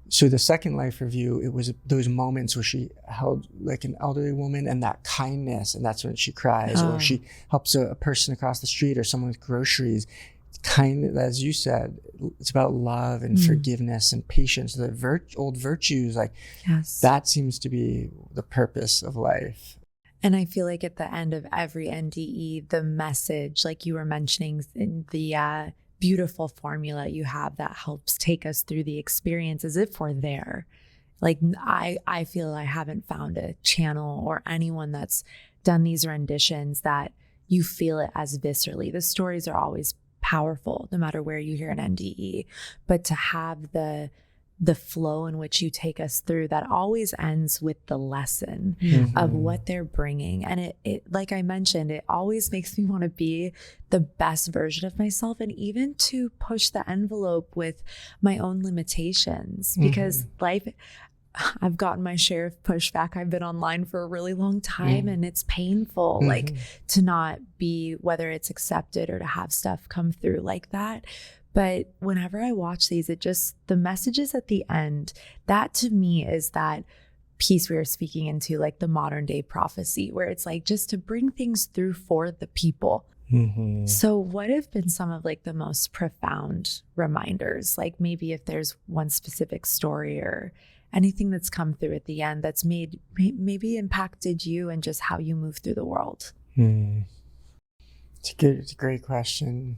So the second life review, it was those moments where she held like an elderly woman and that kindness, and that's when she cries, or she helps a person across the street or someone with groceries. Kind, as you said, it's about love and forgiveness and patience. The old virtues, like that seems to be the purpose of life. And I feel like at the end of every NDE, the message, like you were mentioning in the beautiful formula you have that helps take us through the experience as if we're there. Like I feel I haven't found a channel or anyone that's done these renditions that you feel it as viscerally. The stories are always powerful no matter where you hear an NDE, but to have the flow in which you take us through that always ends with the lesson of what they're bringing. And it like I mentioned, it always makes me want to be the best version of myself, and even to push the envelope with my own limitations, because life, I've gotten my share of pushback. I've been online for a really long time and it's painful, like to not be, whether it's accepted or to have stuff come through like that. But whenever I watch these, the messages at the end, that to me is that piece we were speaking into, like the modern day prophecy, where it's like just to bring things through for the people. So what have been some of like the most profound reminders? Like maybe if there's one specific story or anything that's come through at the end that's maybe impacted you and just how you move through the world? It's a great question.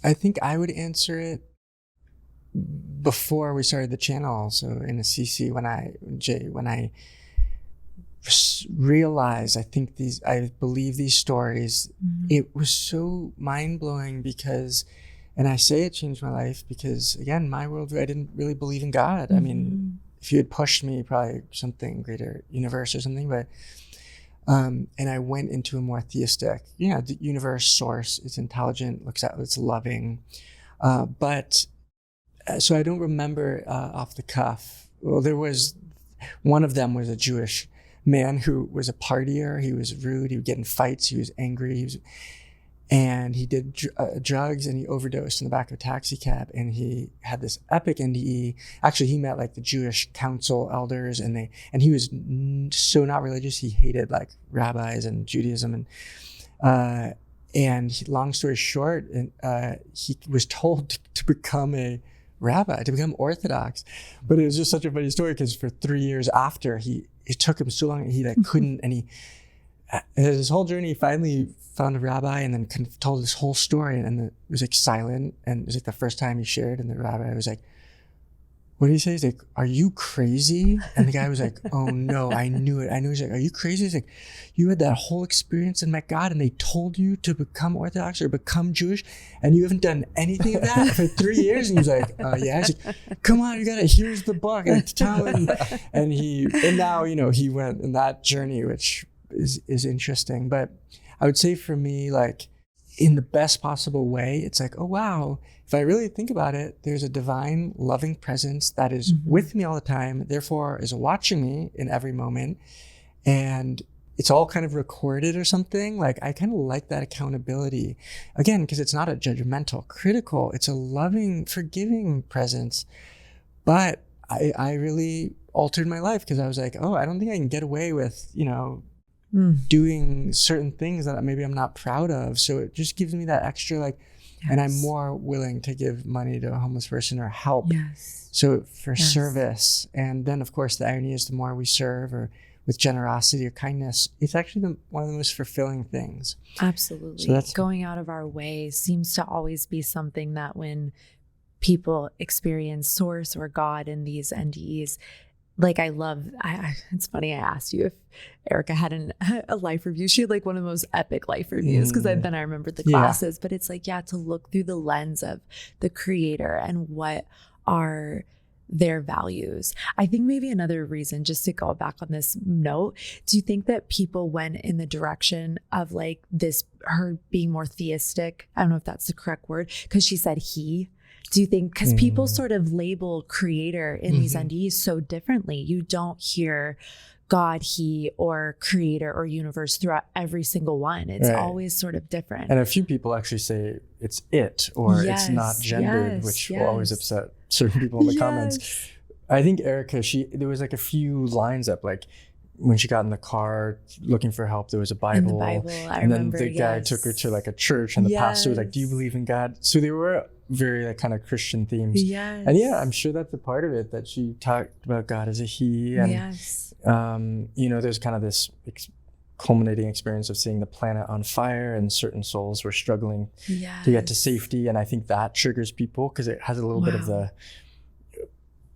I think I would answer it before we started the channel. So in a CC, when I realized, I believe these stories, it was so mind blowing because, and I say it changed my life because again, my worldview, I didn't really believe in God. I mean, if you had pushed me, probably something greater universe or something, but and I went into a more theistic, the universe, source, it's intelligent, it's loving. But so I don't remember off the cuff. Well, there was, one of them was a Jewish man who was a partier. He was rude. He would get in fights. He was angry. And he did drugs, and he overdosed in the back of a taxi cab, and he had this epic NDE. Actually, he met like the Jewish council elders, and he was so not religious. He hated like rabbis and Judaism, and long story short, he was told to become a rabbi, to become Orthodox. But it was just such a funny story because for 3 years after, it took him so long, he like couldn't, and his whole journey, he finally found a rabbi and then told this whole story, and it was like silent, and it was like the first time he shared, and the rabbi was like, what did he say? He's like, are you crazy? And the guy was like, oh no, I knew it. He's like, are you crazy? He's like, you had that whole experience and met God, and they told you to become Orthodox or become Jewish, and you haven't done anything of that for 3 years? And he's like, yeah. He's like, come on, here's the book, and tell him. And now, he went in that journey, which is interesting. But I would say for me, like in the best possible way, it's like, oh wow, if I really think about it, there's a divine loving presence that is with me all the time, therefore is watching me in every moment, and it's all kind of recorded or something. Like I kind of like that accountability, again, because it's not a judgmental, critical, it's a loving, forgiving presence. But I really altered my life because I was like, oh, I don't think I can get away with, doing certain things that maybe I'm not proud of. So it just gives me that extra, like, and I'm more willing to give money to a homeless person or help. So for service. And then of course the irony is the more we serve or with generosity or kindness, it's actually one of the most fulfilling things. Absolutely. So going out of our way seems to always be something that when people experience source or God in these NDEs, like it's funny, I asked you if Erica had a life review. She had like one of the most epic life reviews because then I remembered the classes, but it's like, to look through the lens of the creator and what are their values. I think maybe another reason, just to go back on this note, do you think that people went in the direction of like her being more theistic? I don't know if that's the correct word, because she said he. Do you think, because people sort of label creator in these NDEs so differently, you don't hear God, he, or creator or universe throughout every single one. It's always sort of different. And a few people actually say it's it, or it's not gendered, which will always upset certain people in the comments. I think Erica, there was like a few lines up, like when she got in the car looking for help, there was a Bible. In the Bible, I and remember, then the guy took her to like a church, and the pastor was like, "Do you believe in God?" So they were very like kind of Christian themes. Yes. And yeah, I'm sure that's a part of it, that she talked about God as a he. And, yes. you know, there's kind of this culminating experience of seeing the planet on fire, and certain souls were struggling to get to safety. And I think that triggers people because it has a little bit of the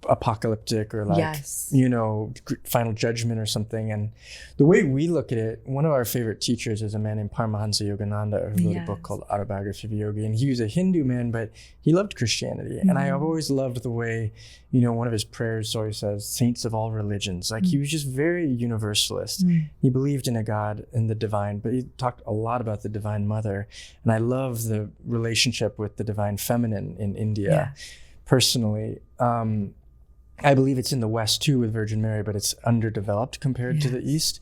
apocalyptic or like, you know, final judgment or something. And the way we look at it, one of our favorite teachers is a man named Paramahansa Yogananda, who wrote a book called Autobiography of a Yogi. And he was a Hindu man, but he loved Christianity. And I've always loved the way, you know, one of his prayers always says, saints of all religions. Like he was just very universalist. He believed in a God, in the divine, but he talked a lot about the Divine Mother. And I love the relationship with the Divine Feminine in India. Personally, I believe it's in the West too with Virgin Mary, but it's underdeveloped compared to the East.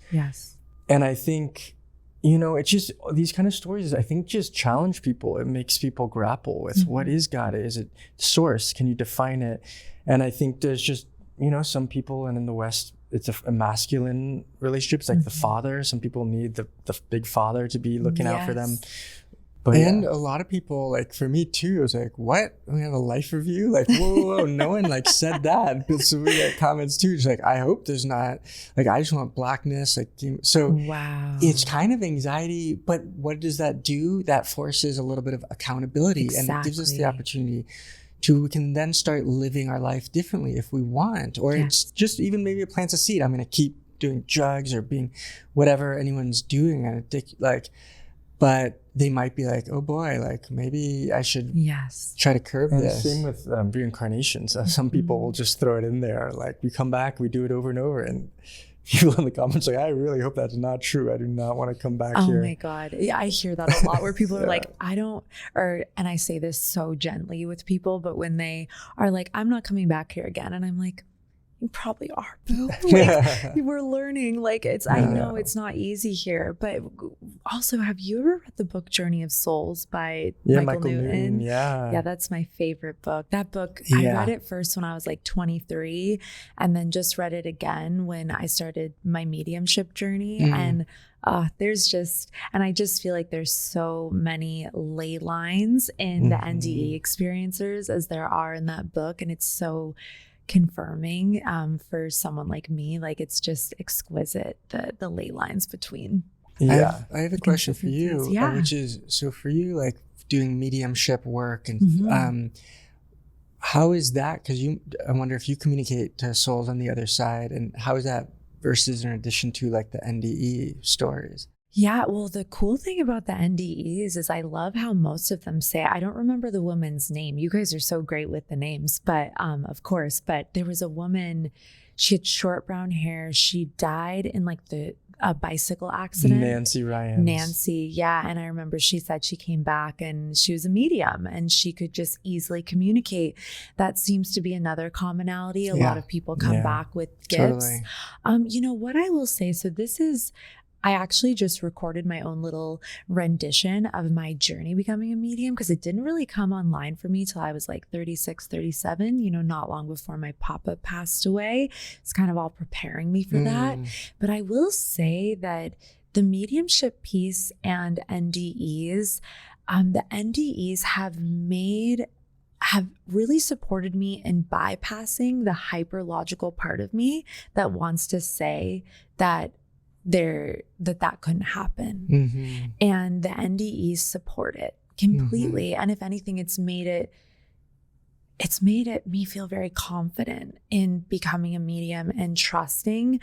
And I think, you know, it's just these kind of stories, I think, just challenge people. It makes people grapple with what is God? Is it source? Can you define it? And I think there's just, you know, some people, and in the West, it's a masculine relationship. It's like the father. Some people need the big father to be looking out for them. But a lot of people, like for me too, it was like, what? We have a life review? Like, whoa, no one like said that. But so we get comments too, just like, I hope there's not, like, I just want blackness. Like, so it's kind of anxiety, but what does that do? That forces a little bit of accountability and it gives us the opportunity to, we can then start living our life differently if we want, or it's just even maybe it plants a seed. I'm going to keep doing drugs or being whatever anyone's doing, and but they might be like, oh boy, like maybe I should try to curb this. Same with reincarnations. Some people will just throw it in there. Like we come back, we do it over and over. And people in the comments like, I really hope that's not true. I do not want to come back here. Oh my God. Yeah, I hear that a lot where people are like, and I say this so gently with people, but when they are like, I'm not coming back here again. And I'm like, you probably are, boo. Like, we're learning. Like I know it's not easy here, but also, have you ever read the book Journey of Souls by Michael Newton? Yeah, that's my favorite book. That book, I read it first when I was like 23, and then just read it again when I started my mediumship journey. And I just feel like there's so many ley lines in the NDE experiencers as there are in that book, and it's so confirming for someone like me. Like it's just exquisite, the ley lines between. I have a question for you, which is, so for you, like doing mediumship work and how is that? Because I wonder if you communicate to souls on the other side, and how is that versus in addition to like the NDE stories? Yeah, well, the cool thing about the NDEs is I love how most of them say, I don't remember the woman's name. You guys are so great with the names, but of course, but there was a woman, she had short brown hair. She died in like a bicycle accident. Nancy Ryan. Yeah. And I remember she said she came back and she was a medium and she could just easily communicate. That seems to be another commonality. A lot of people come back with gifts. Totally. You know what I will say? So I actually just recorded my own little rendition of my journey becoming a medium, because it didn't really come online for me till I was like 36, 37, you know, not long before my papa passed away. It's kind of all preparing me for that. But I will say that the mediumship piece and NDEs, the NDEs have really supported me in bypassing the hyper logical part of me that wants to say that that couldn't happen. And the NDEs support it completely. And if anything, it's made it me feel very confident in becoming a medium and trusting.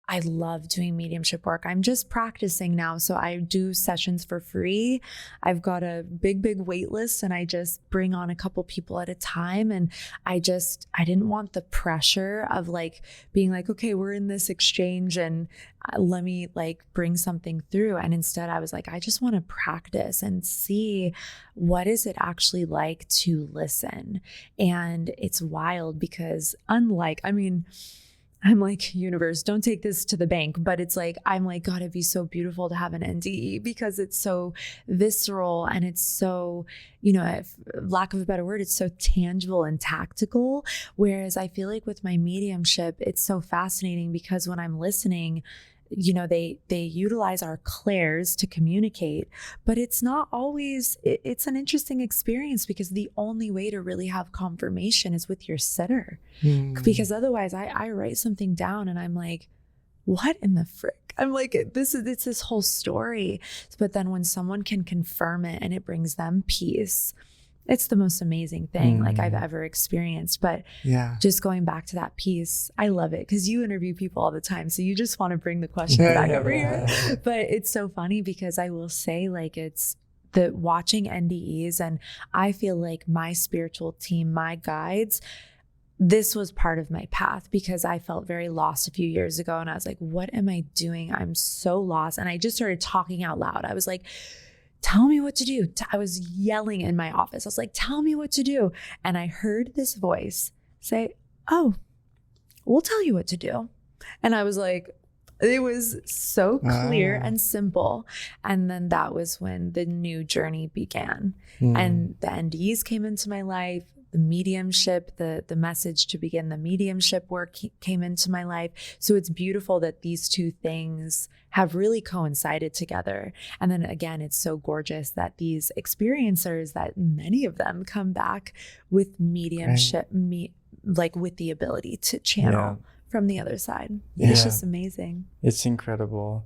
I love doing mediumship work. I'm just practicing now. So I do sessions for free. I've got a big wait list, and I just bring on a couple people at a time. And I didn't want the pressure of like being like, okay, we're in this exchange and let me like bring something through. And instead I was like, I just want to practice and see what is it actually like to listen. And it's wild because I'm like, universe, don't take this to the bank. But it's like, I'm like, God, it'd be so beautiful to have an NDE because it's so visceral and it's so, if lack of a better word, it's so tangible and tactical. Whereas I feel like with my mediumship, it's so fascinating because when I'm listening, they utilize our clairs to communicate, but it's not always, it's an interesting experience because the only way to really have confirmation is with your sitter. Because otherwise I write something down and I'm like, what in the frick? I'm like, it's this whole story. But then when someone can confirm it and it brings them peace, it's the most amazing thing like I've ever experienced. But just going back to that piece, I love it because you interview people all the time. So you just want to bring the questions back over here. But it's so funny because I will say like it's the watching NDEs and I feel like my spiritual team, my guides, this was part of my path because I felt very lost a few years ago. And I was like, what am I doing? I'm so lost. And I just started talking out loud. I was like, tell me what to do. I was yelling in my office. I was like, tell me what to do. And I heard this voice say, oh, we'll tell you what to do. And I was like, it was so clear and simple. And then that was when the new journey began. And the NDEs came into my life. The mediumship, the message to begin the mediumship work came into my life. So it's beautiful that these two things have really coincided together. And then again, it's so gorgeous that these experiencers, that many of them come back with mediumship, like with the ability to channel from the other side. It's just amazing. It's incredible.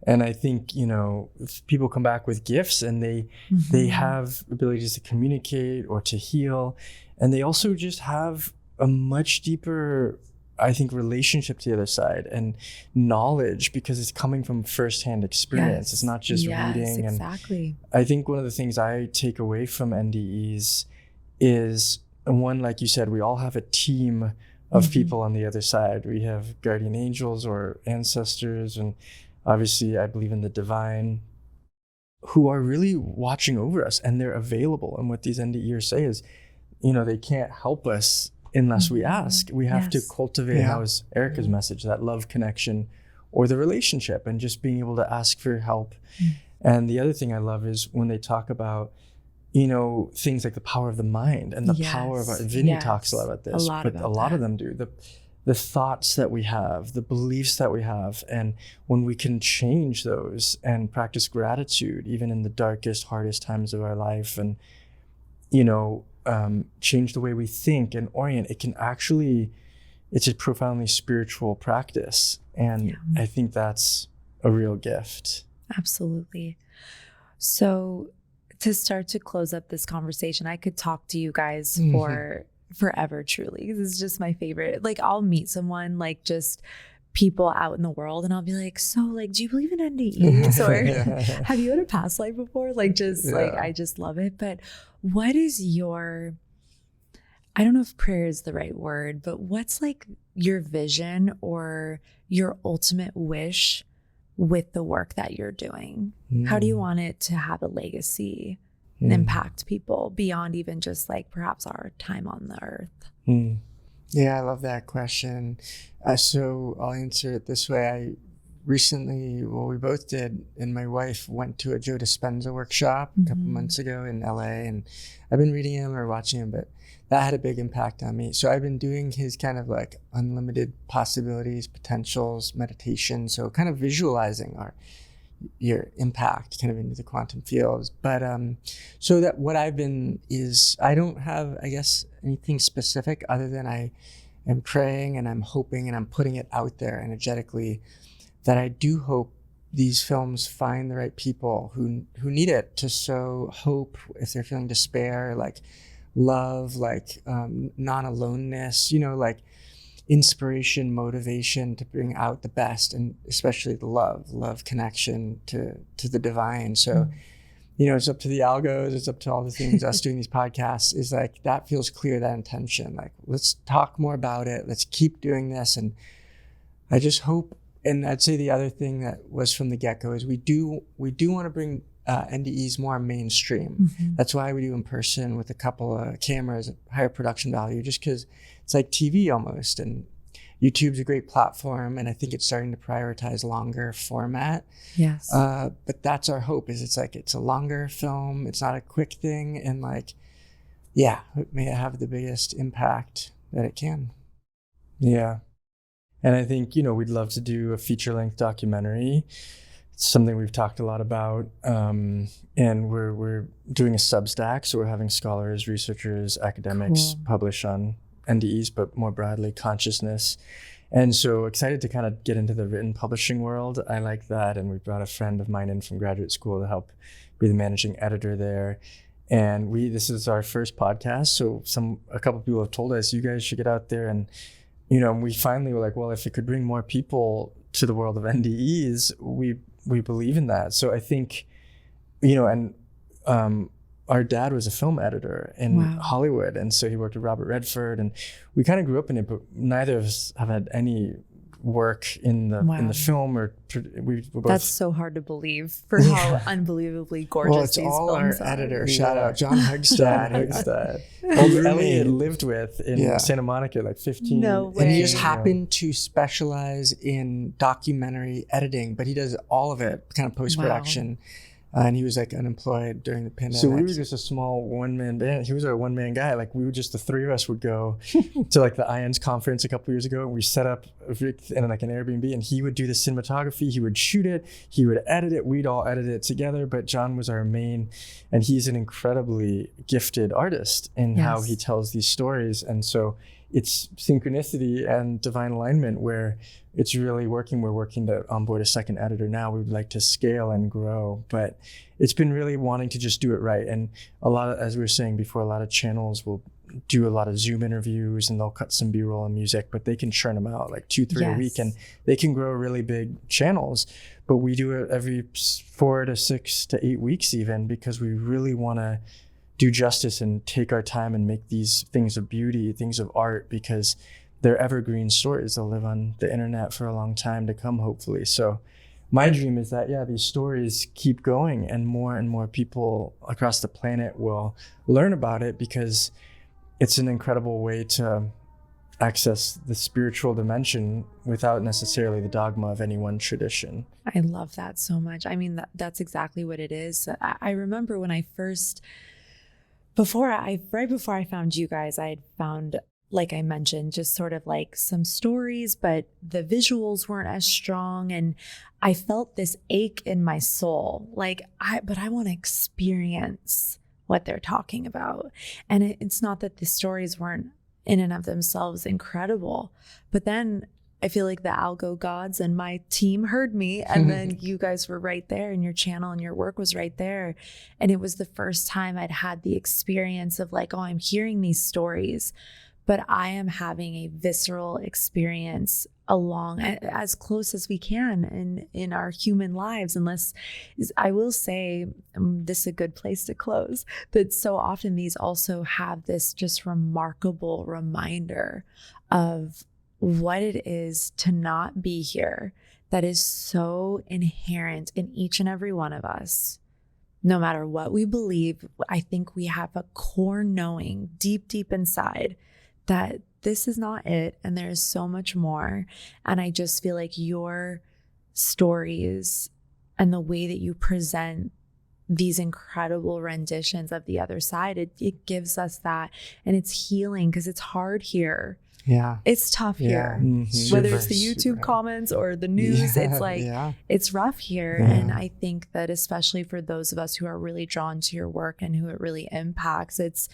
And I think, if people come back with gifts and they have abilities to communicate or to heal, and they also just have a much deeper, I think, relationship to the other side and knowledge because it's coming from firsthand experience. It's not just reading. Exactly. And I think one of the things I take away from NDEs is, one, like you said, we all have a team of people on the other side. We have guardian angels or ancestors, and obviously I believe in the divine, who are really watching over us and they're available. And what these NDEs say is, they can't help us unless we ask. We have to cultivate, how is Erica's message, that love connection or the relationship, and just being able to ask for help. And the other thing I love is when they talk about, things like the power of the mind and the power of our, Vinny talks a lot about this, but a lot of them do. The thoughts that we have, the beliefs that we have, and when we can change those and practice gratitude, even in the darkest, hardest times of our life, and, change the way we think and orient, it can actually, it's a profoundly spiritual practice. And I think that's a real gift. Absolutely. So to start to close up this conversation, I could talk to you guys for forever, truly. This is just my favorite. Like, I'll meet someone, like just people out in the world, and I'll be like, so like, do you believe in NDEs? Or have you had a past life before? Like, just like, I just love it. But what is your, I don't know if prayer is the right word, but what's like your vision or your ultimate wish with the work that you're doing? How do you want it to have a legacy and impact people beyond even just like perhaps our time on the earth? Yeah, I love that question. So I'll answer it this way. I recently, we both did, and my wife went to a Joe Dispenza workshop a couple months ago in LA, and I've been reading him or watching him, but that had a big impact on me. So I've been doing his kind of like unlimited possibilities, potentials, meditation. So kind of visualizing your impact kind of into the quantum fields. But so that what I've been is, I don't have, I guess, anything specific other than I am praying and I'm hoping and I'm putting it out there energetically that I do hope these films find the right people who need it to sow hope if they're feeling despair, like love, like non-aloneness, like inspiration, motivation to bring out the best, and especially the love connection to the divine. So, it's up to the algos, it's up to all the things, us doing these podcasts, is like, that feels clear, that intention. Like, let's talk more about it. Let's keep doing this. And I just hope, and I'd say the other thing that was from the get-go is we do want to bring NDEs more mainstream. That's why we do in person with a couple of cameras, higher production value, just because it's like TV almost. And YouTube's a great platform, and I think it's starting to prioritize longer format. Yes. But that's our hope, is it's a longer film. It's not a quick thing. And may it have the biggest impact that it can. Yeah. And I think, we'd love to do a feature-length documentary. It's something we've talked a lot about. And we're doing a Substack. So we're having scholars, researchers, academics publish on NDEs, but more broadly, consciousness. And so excited to kind of get into the written publishing world. I like that. And we brought a friend of mine in from graduate school to help be the managing editor there. And this is our first podcast. So a couple people have told us, you guys should get out there. And, we finally were like, well, if it could bring more people to the world of NDEs, we believe in that. So I think, our dad was a film editor in Hollywood. And so he worked with Robert Redford, and we kind of grew up in it, but neither of us have had any work in the film, or we're both. That's so hard to believe for how unbelievably gorgeous well, it's these all films our are. editor. Shout out John Hugstad. Eliot lived with in Santa Monica like 15. No way. And he just happened to specialize in documentary editing, but he does all of it, kind of post-production. And he was like unemployed during the pandemic. So we were just a small one-man band. He was our one-man guy. Like we were just, the three of us would go to like the IANS conference a couple years ago, and we set up in like an Airbnb, and he would do the cinematography. He would shoot it. He would edit it. We'd all edit it together. But John was our main, and he's an incredibly gifted artist in how he tells these stories. And so it's synchronicity and divine alignment where it's really working. We're working to onboard a second editor now. We would like to scale and grow, but it's been really wanting to just do it right. And a lot of, as we were saying before, a lot of channels will do a lot of Zoom interviews and they'll cut some B-roll and music, but they can churn them out like 2-3 a week, and they can grow really big channels. But we do it every 4 to 6 to 8 weeks even, because we really want to do justice and take our time and make these things of beauty, things of art, because they're evergreen stories. They'll live on the internet for a long time to come, hopefully. So my dream is that, these stories keep going and more people across the planet will learn about it, because it's an incredible way to access the spiritual dimension without necessarily the dogma of any one tradition. I love that so much. I mean, that's exactly what it is. I remember when I first, right before I found you guys, I had found, like I mentioned, just sort of like some stories, but the visuals weren't as strong. And I felt this ache in my soul. But I want to experience what they're talking about. And it's not that the stories weren't in and of themselves incredible, but then I feel like the algo gods and my team heard me, and then you guys were right there, and your channel and your work was right there. And it was the first time I'd had the experience of like, I'm hearing these stories, but I am having a visceral experience along as close as we can in our human lives. Unless, I will say, this is a good place to close, that so often these also have this just remarkable reminder of what it is to not be here, that is so inherent in each and every one of us. No matter what we believe, I think we have a core knowing deep, deep inside that this is not it, and there's so much more. And I just feel like your stories and the way that you present these incredible renditions of the other side, it gives us that, and it's healing, because it's hard here. Yeah. It's tough here. Mm-hmm. Whether it's the YouTube comments or the news, it's like, it's rough here. And I think that especially for those of us who are really drawn to your work and who it really impacts,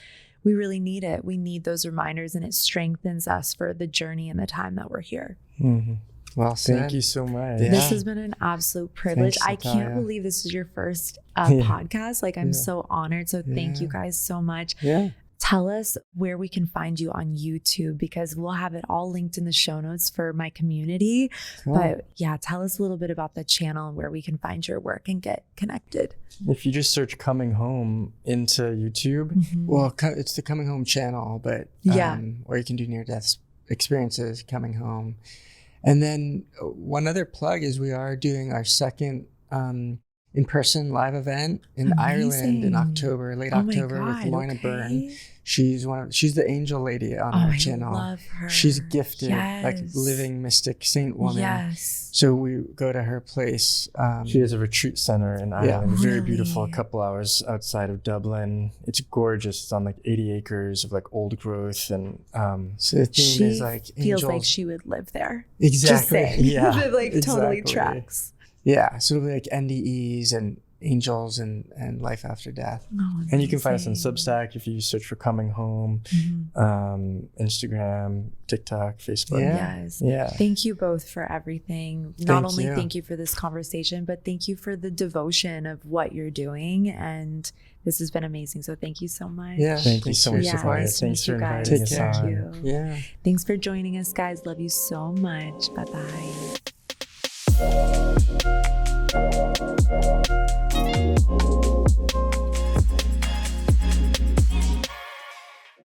we really need it. We need those reminders, and it strengthens us for the journey and the time that we're here. Mm-hmm. Well said. Thank you so much. Yeah. This has been an absolute privilege. Thanks, I can't believe this is your first podcast. Like, I'm so honored. So thank you guys so much. Yeah. Tell us where we can find you on YouTube, because we'll have it all linked in the show notes for my community. Cool. But tell us a little bit about the channel and where we can find your work and get connected. If you just search Coming Home into YouTube. Well, it's the Coming Home channel, but or you can do near-death experiences, Coming Home. And then one other plug is we are doing our second in-person live event in Ireland in October, late October, with Lorna Byrne. She's the angel lady on our channel. I love her. She's gifted, Yes. like living mystic saint woman. Yes. So we go to her place. She has a retreat center in Ireland, very Really? beautiful, a couple hours outside of Dublin. It's gorgeous. It's on like 80 acres of like old growth, and So the theme She is like feels angels. like she would live there. Exactly. Just saying. Yeah, It like totally exactly. tracks. Yeah. So it'll be like NDEs and angels and life after death. Oh, and you can find us on amazing. Substack if you search for Coming Home, Instagram, TikTok, Facebook. Yeah. Yes. Yeah. Thank you both for everything. Not only you. thank you for this conversation, but thank you for the devotion of what you're doing. And this has been amazing. So thank you so much. Yeah. Thank you so much, Yeah, Sequoia. nice to Thanks meet for you guys. inviting Take us care. on. Thank you. Yeah. Thanks for joining us, guys. Love you so much. Bye-bye.